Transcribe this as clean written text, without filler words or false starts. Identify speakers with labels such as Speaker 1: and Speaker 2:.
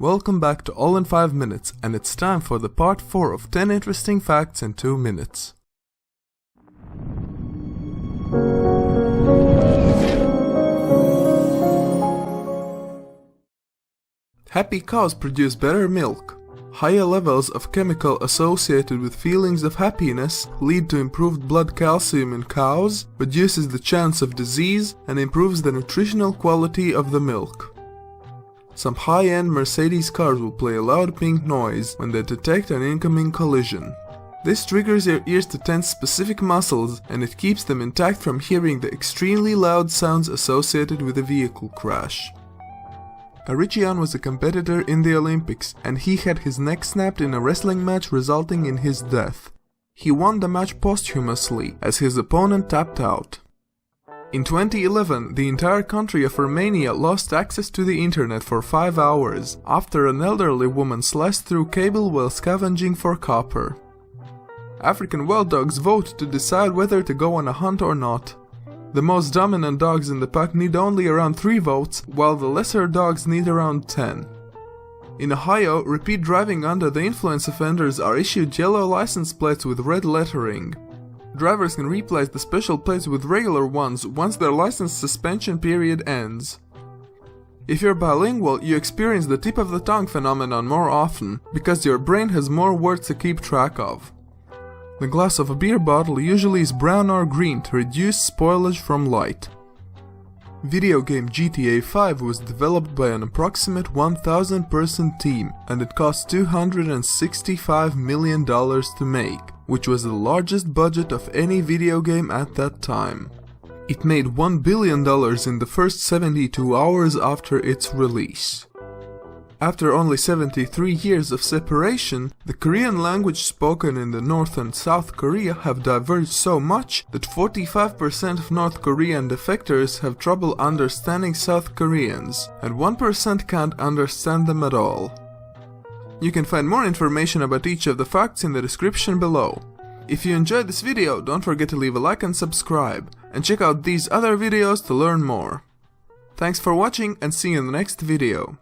Speaker 1: Welcome back to All in 5 Minutes, and it's time for the part 4 of 10 interesting facts in 2 minutes. Happy cows produce better milk. Higher levels of chemical associated with feelings of happiness lead to improved blood calcium in cows, reduces the chance of disease, and improves the nutritional quality of the milk. Some high-end Mercedes cars will play a loud pink noise when they detect an incoming collision. This triggers your ears to tense specific muscles, and it keeps them intact from hearing the extremely loud sounds associated with a vehicle crash. Arichian was a competitor in the Olympics, and he had his neck snapped in a wrestling match, resulting in his death. He won the match posthumously, as his opponent tapped out. In 2011, the entire country of Romania lost access to the internet for 5 hours, after an elderly woman slashed through cable while scavenging for copper. African wild dogs vote to decide whether to go on a hunt or not. The most dominant dogs in the pack need only around 3 votes, while the lesser dogs need around 10. In Ohio, repeat driving under the influence offenders are issued yellow license plates with red lettering. Drivers can replace the special plates with regular ones once their license suspension period ends. If you're bilingual, you experience the tip of the tongue phenomenon more often, because your brain has more words to keep track of. The glass of a beer bottle usually is brown or green to reduce spoilage from light. Video game GTA 5 was developed by an approximate 1,000-person team, and it cost $265 million to make, which was the largest budget of any video game at that time. It made $1 billion in the first 72 hours after its release. After only 73 years of separation, the Korean language spoken in the North and South Korea have diverged so much that 45% of North Korean defectors have trouble understanding South Koreans, and 1% can't understand them at all. You can find more information about each of the facts in the description below. If you enjoyed this video, don't forget to leave a like and subscribe, and check out these other videos to learn more. Thanks for watching, and see you in the next video.